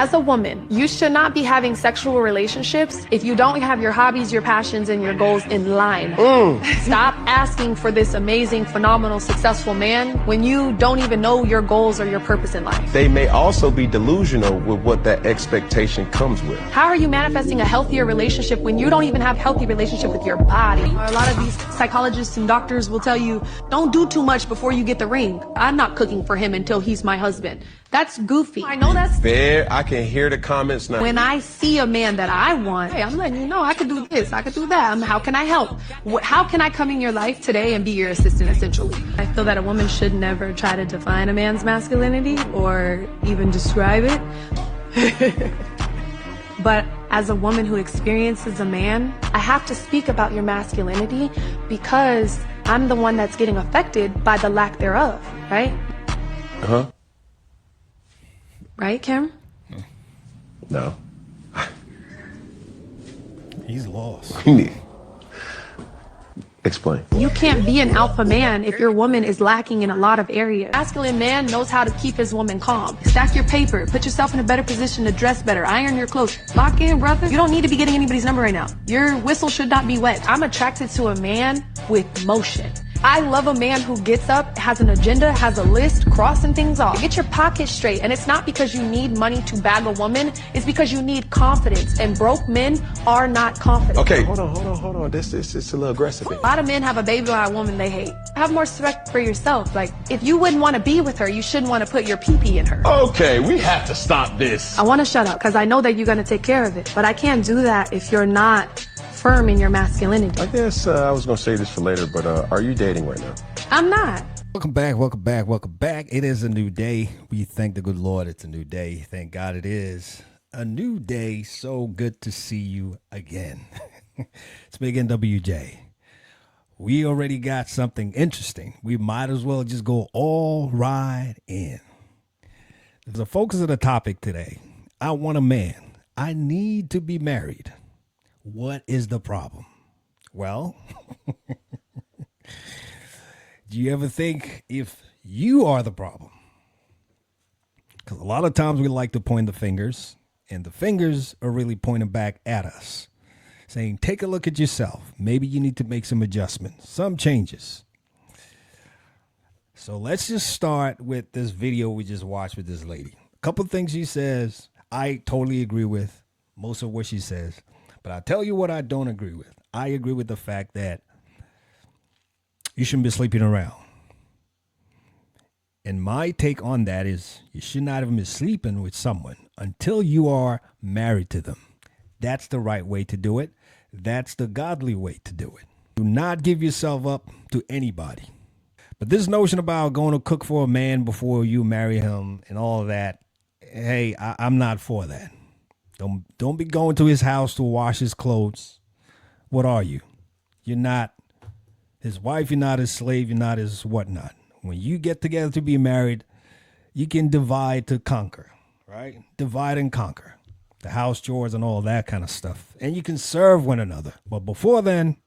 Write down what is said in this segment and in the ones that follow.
As a woman, you should not be having sexual relationships if you don't have your hobbies, your passions, and your goals in line. Stop asking for this amazing, phenomenal, successful man when you don't even know your goals or your purpose in life. They may also be delusional with what that expectation comes with. How are you manifesting a healthier relationship when you don't even have a healthy relationship with your body? A lot of these psychologists and doctors will tell you, don't do too much before you get the ring. I'm not cooking for him until he's my husband. That's goofy. I know that's fair. I can hear the comments now. When I see a man that I want, hey, I'm letting you know I could do this, I could do that. How can I help? How can I come in your life today and be your assistant, essentially? I feel that a woman should never try to define a man's masculinity or even describe it. But as a woman who experiences a man, I have to speak about your masculinity because I'm the one that's getting affected by the lack thereof, right? Uh-huh. Right, Kim? No. He's lost. Explain. You can't be an alpha man if your woman is lacking in a lot of areas. Masculine man knows how to keep his woman calm. Stack your paper. Put yourself in a better position to dress better. Iron your clothes. Lock in, brother. You don't need to be getting anybody's number right now. Your whistle should not be wet. I'm attracted to a man with motion. I love a man who gets up, has an agenda, has a list, crossing things off. Get your pockets straight. And it's not because you need money to bag a woman. It's because you need confidence. And broke men are not confident. Okay, hold on. This is a little aggressive. A lot of men have a baby by a woman they hate. Have more respect for yourself. Like, if you wouldn't want to be with her, you shouldn't want to put your pee-pee in her. Okay, we have to stop this. I want to shut up because I know that you're going to take care of it. But I can't do that if you're not firm in your masculinity. I guess I was going to say this for later, but are you dating right now? I'm not. Welcome back. It is a new day. We thank the good Lord it's a new day. Thank God it is a new day. So good to see you again. It's Big NWJ. We already got something interesting. We might as well just go all right in. The focus of the topic today. I want a man. I need to be married. What is the problem? Well, do you ever think if you are the problem? Because a lot of times we like to point the fingers, and the fingers are really pointing back at us, saying, take a look at yourself. Maybe you need to make some adjustments, some changes. So let's just start with this video we just watched with this lady. A couple of things she says, I totally agree with most of what she says. But I'll tell you what I don't agree with. I agree with the fact that you shouldn't be sleeping around. And my take on that is you should not even be sleeping with someone until you are married to them. That's the right way to do it. That's the godly way to do it. Do not give yourself up to anybody. But this notion about going to cook for a man before you marry him and all of that, hey, I'm not for that. Don't be going to his house to wash his clothes. What are you? You're not his wife. You're not his slave. You're not his whatnot. When you get together to be married, you can divide to conquer, right? Divide and conquer. The house chores and all that kind of stuff. And you can serve one another. But before then,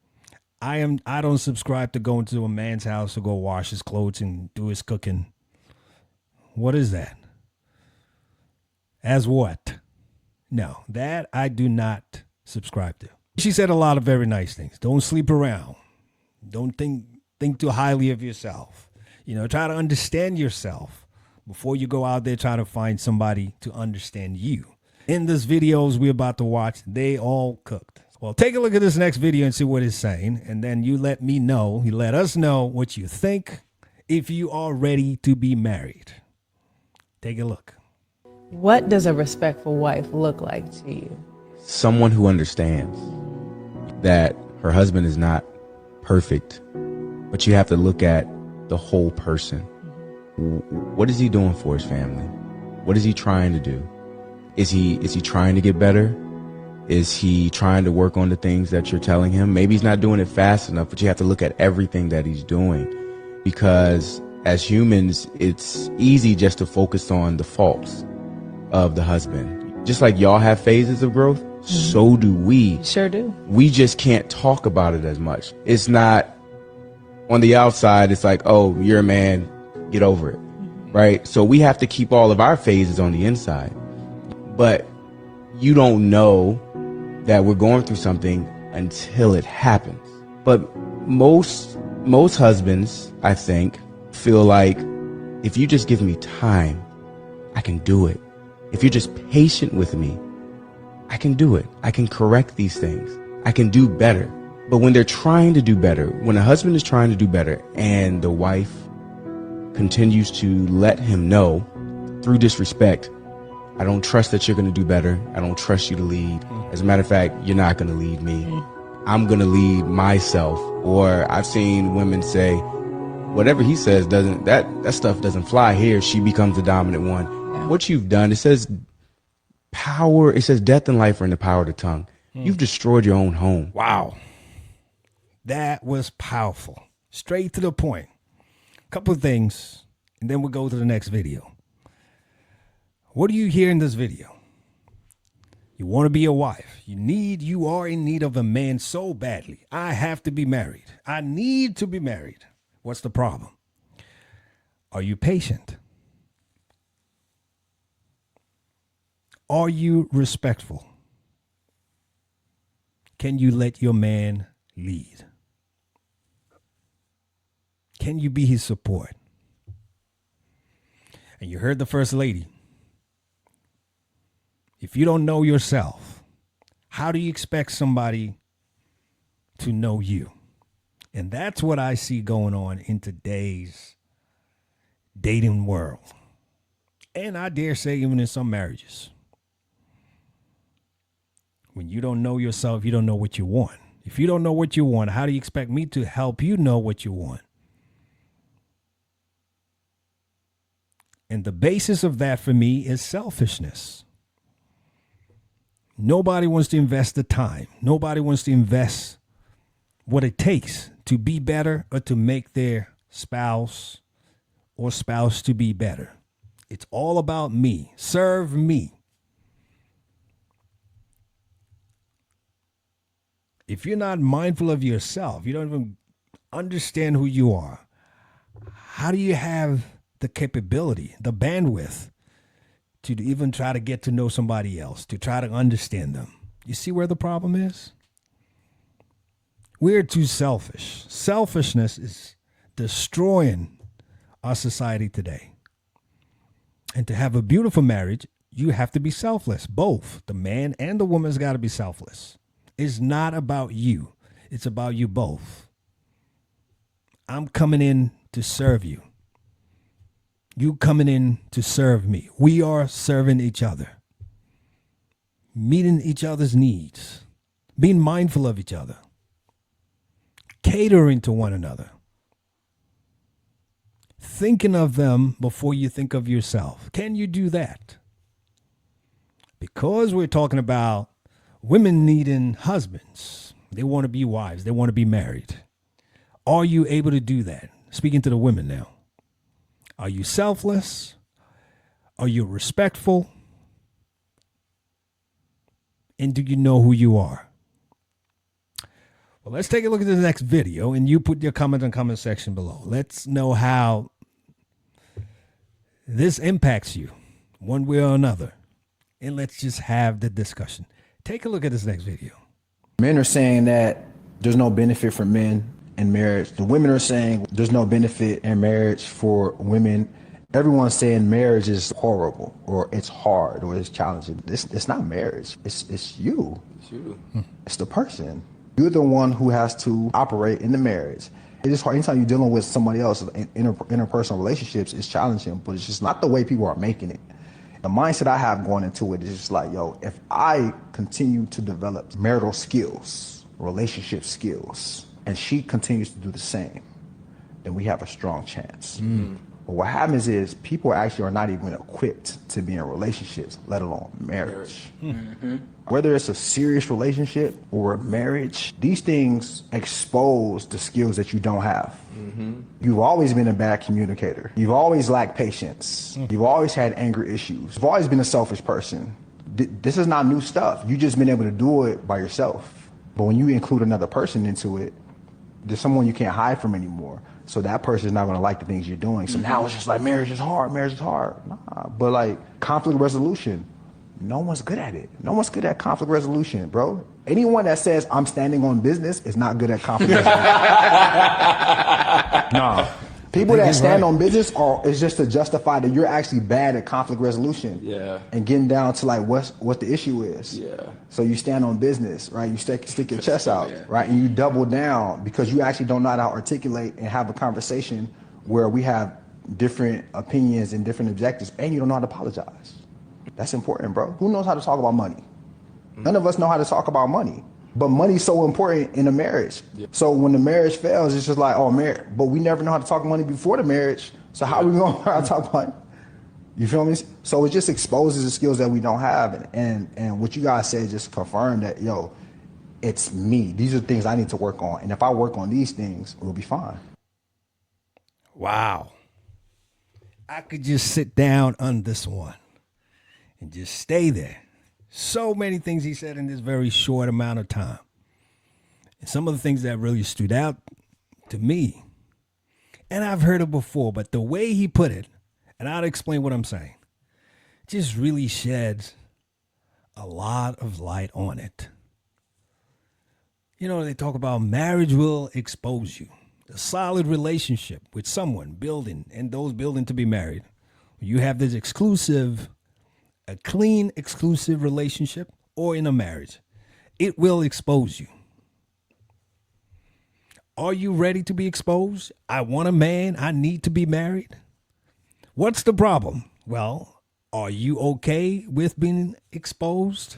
I don't subscribe to going to a man's house to go wash his clothes and do his cooking. What is that? As what? No, that I do not subscribe to. She said a lot of very nice things. Don't sleep around. Don't think too highly of yourself. Try to understand yourself before you go out there trying to find somebody to understand you. In this videos we're about to watch, they all cooked. Well, take a look at this next video and see what it's saying. And then you let us know what you think if you are ready to be married. Take a look. What does a respectful wife look like to you? Someone who understands that her husband is not perfect, but you have to look at the whole person. What is he doing for his family? What is he trying to do? Is he trying to get better? Is he trying to work on the things that you're telling him? Maybe he's not doing it fast enough, but you have to look at everything that he's doing, because as humans, it's easy just to focus on the faults of the husband. Just like y'all have phases of growth, so do we. Sure do. We just can't talk about it as much. It's not on the outside. It's like, oh, you're a man, get over it. Right? So we have to keep all of our phases on the inside. but you don't know that we're going through something until it happens. But most husbands, I think, feel like if you just give me time, I can do it. If you're just patient with me, I can do it. I can correct these things. I can do better. But when they're trying to do better, when a husband is trying to do better and the wife continues to let him know through disrespect, I don't trust that you're going to do better. I don't trust you to lead. As a matter of fact, you're not going to lead me. I'm going to lead myself. Or I've seen women say, whatever he says that stuff doesn't fly here. She becomes the dominant one. Yeah. What you've done, it says death and life are in the power of the tongue. You've destroyed your own home. Wow. That was powerful. Straight to the point. Couple of things, and then we'll go to the next video. What do you hear in this video? You want to be a wife. You are in need of a man so badly. I have to be married. I need to be married. What's the problem? Are you patient? Are you respectful? Can you let your man lead? Can you be his support? And you heard the First Lady. If you don't know yourself, how do you expect somebody to know you? And that's what I see going on in today's dating world. And I dare say even in some marriages. When you don't know yourself, you don't know what you want. If you don't know what you want, how do you expect me to help you know what you want? And the basis of that for me is selfishness. Nobody wants to invest the time. Nobody wants to invest what it takes to be better or to make their spouse or spouse to be better. It's all about me. Serve me. If you're not mindful of yourself, you don't even understand who you are, how do you have the capability, the bandwidth to even try to get to know somebody else, to try to understand them? You see where the problem is? We're too selfish. Selfishness is destroying our society today. And to have a beautiful marriage, you have to be selfless. Both the man and the woman's got to be selfless. It's not about you. It's about you both. I'm coming in to serve you. You coming in to serve me. We are serving each other. Meeting each other's needs. Being mindful of each other. Catering to one another. Thinking of them before you think of yourself. Can you do that? Because we're talking about women needing husbands. They want to be wives. They want to be married. Are you able to do that? Speaking to the women now. Are you selfless? Are you respectful? And do you know who you are? Well, let's take a look at the next video, and you put your comment in the comment section below. Let's know how this impacts you one way or another. And let's just have the discussion. Take a look at this next video. Men are saying that there's no benefit for men in marriage. The women are saying there's no benefit in marriage for women. Everyone's saying marriage is horrible, or it's hard, or it's challenging. It's not marriage. It's you. It's you. It's the person. You're the one who has to operate in the marriage. It is hard. Anytime you're dealing with somebody else, interpersonal relationships is challenging, but it's just not the way people are making it. The mindset I have going into it is just like, yo, if I continue to develop marital skills, relationship skills, and she continues to do the same, then we have a strong chance. But what happens is people actually are not even equipped to be in relationships, let alone marriage. Whether it's a serious relationship or a marriage, these things expose the skills that you don't have. You've always been a bad communicator. You've always lacked patience. You've always had anger issues. You've always been a selfish person. This is not new stuff. You've just been able to do it by yourself. But when you include another person into it, there's someone you can't hide from anymore. So that person is not going to like the things you're doing. So now it's just like, marriage is hard. Nah, but like conflict resolution, No one's good at it. No one's good at conflict resolution, bro. Anyone that says I'm standing on business is not good at conflict resolution. No. People that stand on business is just to justify that you're actually bad at conflict resolution. Yeah. And getting down to like what the issue is. Yeah. So you stand on business, right? You stick your chest out, right? And you double down because you actually don't know how to articulate and have a conversation where we have different opinions and different objectives, and you don't know how to apologize. That's important, bro. Who knows how to talk about money? None of us know how to talk about money. But money's so important in a marriage. Yeah. So when the marriage fails, it's just like, oh, marriage. But we never know how to talk money before the marriage. So how are we going to learn how to talk money? You feel me? So it just exposes the skills that we don't have. And what you guys said just confirmed that, yo, it's me. These are things I need to work on. And if I work on these things, we'll be fine. Wow. I could just sit down on this one and just stay there. So many things he said in this very short amount of time. And some of the things that really stood out to me, and I've heard it before, but the way he put it, and I'll explain what I'm saying, just really sheds a lot of light on it. You know, they talk about marriage will expose you. A solid relationship with someone building and those building to be married. You have this a clean, exclusive relationship or in a marriage. It will expose you. Are you ready to be exposed? I want a man. I need to be married. What's the problem? Well, are you okay with being exposed?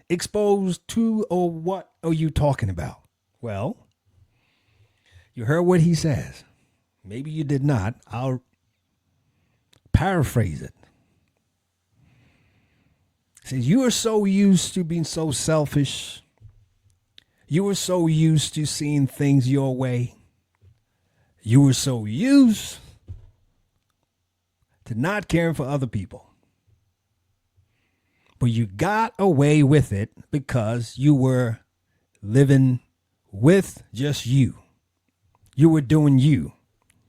Exposed to, or what are you talking about? Well, you heard what he says. Maybe you did not. I'll paraphrase it. He says, you are so used to being so selfish. You were so used to seeing things your way. You were so used to not caring for other people. But you got away with it because you were living with just you. You were doing you.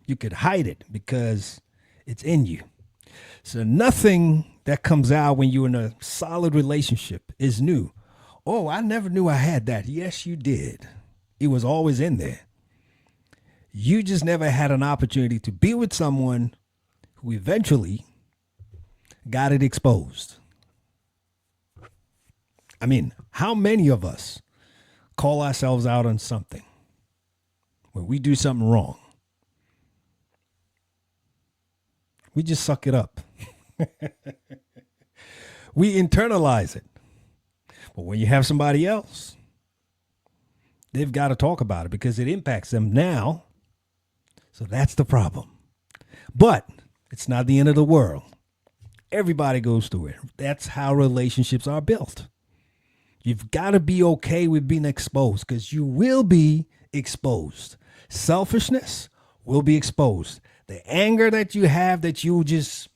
You could hide it because it's in you. So nothing that comes out when you're in a solid relationship is new. Oh, I never knew I had that. Yes, you did. It was always in there. You just never had an opportunity to be with someone who eventually got it exposed. I mean, how many of us call ourselves out on something when we do something wrong? We just suck it up. We internalize it. But when you have somebody else, they've got to talk about it because it impacts them now. So that's the problem. But it's not the end of the world. Everybody goes through it. That's how relationships are built. You've got to be okay with being exposed because you will be exposed. Selfishness will be exposed. The anger that you have that you just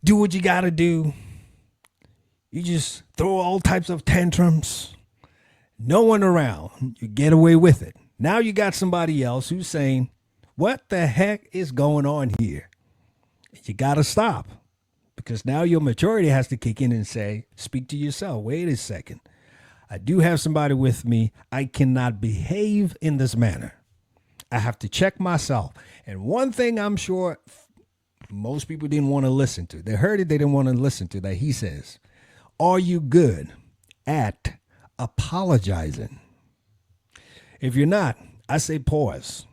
do what you got to do. You just throw all types of tantrums. No one around. You get away with it. Now you got somebody else who's saying, what the heck is going on here? You got to stop because now your maturity has to kick in and say, speak to yourself. Wait a second. I do have somebody with me. I cannot behave in this manner. I have to check myself. And one thing I'm sure most people didn't want to listen to. They heard it. They didn't want to listen to that. He says, are you good at apologizing? If you're not, I say pause.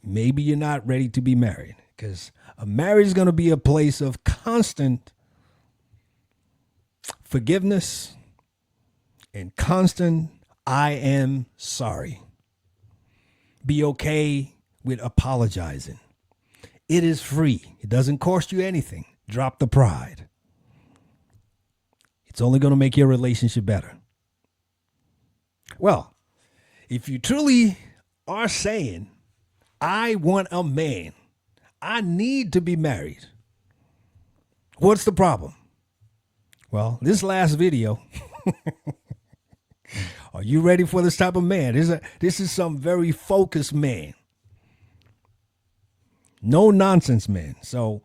Maybe you're not ready to be married because a marriage is going to be a place of constant forgiveness and constant I am sorry. Be okay with apologizing. It is free. It doesn't cost you anything. Drop the pride. It's only going to make your relationship better. Well, if you truly are saying, I want a man, I need to be married, what's the problem? Well, this last video, are you ready for this type of man? This is some very focused man. No nonsense man. So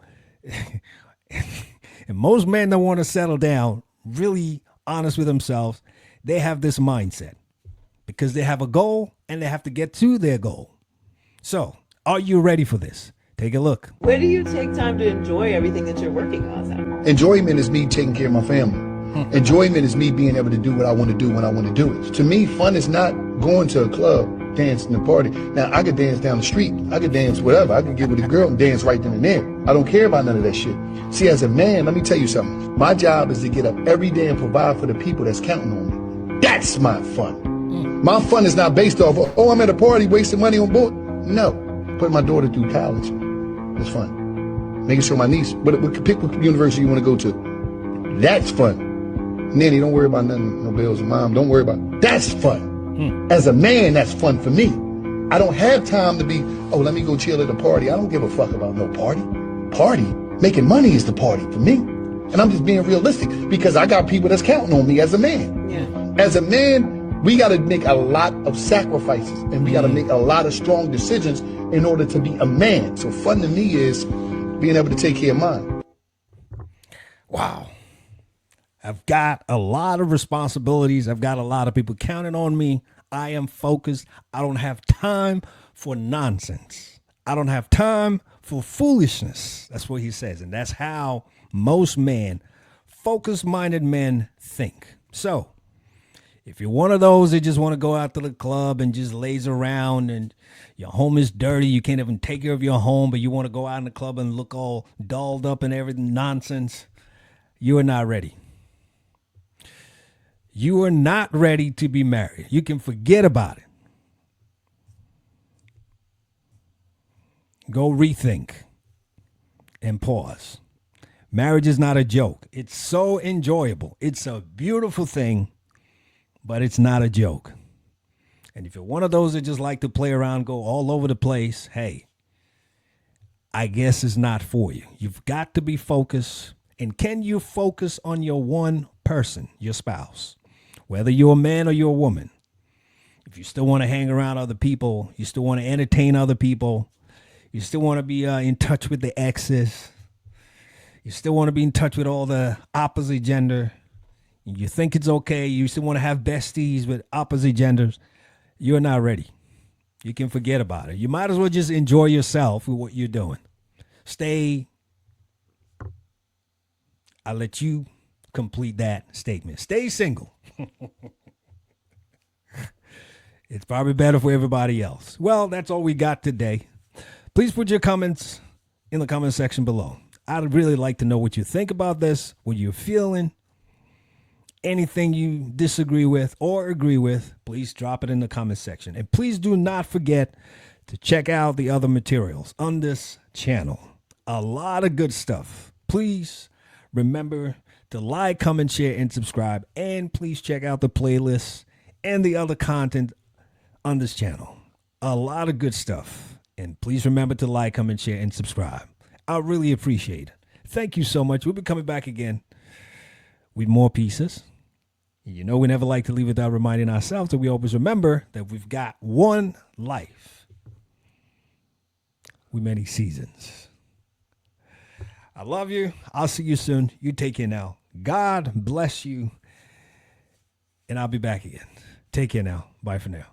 And most men that want to settle down, really honest with themselves, they have this mindset because they have a goal and they have to get to their goal. So, are you ready for this? Take a look. Where do you take time to enjoy everything that you're working on, Sam? Enjoyment is me taking care of my family. Enjoyment is me being able to do what I want to do when I want to do it. To me, fun is not going to a club, dancing and party. Now, I could dance down the street. I could dance whatever. I could get with a girl and dance right then and there. I don't care about none of that shit. See, as a man, let me tell you something. My job is to get up every day and provide for the people that's counting on me. That's my fun. My fun is not based off of, oh, I'm at a party wasting money on board. No. Putting my daughter through college. That's fun. Making sure my niece, pick what university you want to go to. That's fun. Nanny, don't worry about nothing, no bills. Mom, don't worry about it. That's fun. As a man, that's fun for me. I don't have time to be, oh, let me go chill at a party. I don't give a fuck about no party. Party? Making money is the party for me. And I'm just being realistic because I got people that's counting on me as a man. Yeah. As a man, we got to make a lot of sacrifices and we got to make a lot of strong decisions in order to be a man. So fun to me is being able to take care of mine. Wow. I've got a lot of responsibilities. I've got a lot of people counting on me. I am focused. I don't have time for nonsense. I don't have time for foolishness. That's what he says. And that's how most men, focus-minded men, think. So if you're one of those that just want to go out to the club and just laze around and your home is dirty, you can't even take care of your home, but you want to go out in the club and look all dolled up and everything nonsense, you are not ready. You are not ready to be married. You can forget about it. Go rethink and pause. Marriage is not a joke. It's so enjoyable. It's a beautiful thing, but it's not a joke. And if you're one of those that just like to play around, go all over the place, hey, I guess it's not for you. You've got to be focused. And can you focus on your one person, your spouse? Whether you're a man or you're a woman, if you still want to hang around other people, you still want to entertain other people, you still want to be in touch with the exes, you still want to be in touch with all the opposite gender, you think it's okay, you still want to have besties with opposite genders, you're not ready. You can forget about it. You might as well just enjoy yourself with what you're doing. I'll let you complete that statement. Stay single. It's probably better for everybody else. Well, that's all we got today. Please put your comments in the comment section below. I'd really like to know what you think about this, what you're feeling, anything you disagree with or agree with. Please drop it in the comment section. And please do not forget to check out the other materials on this channel. A lot of good stuff. Please remember to like, comment, share, and subscribe. And please check out the playlists and the other content on this channel. A lot of good stuff. And please remember to like, comment, share, and subscribe. I really appreciate it. Thank you so much. We'll be coming back again with more pieces. You know, we never like to leave without reminding ourselves that we always remember that we've got one life with many seasons. I love you. I'll see you soon. You take care now. God bless you. And I'll be back again. Take care now. Bye for now.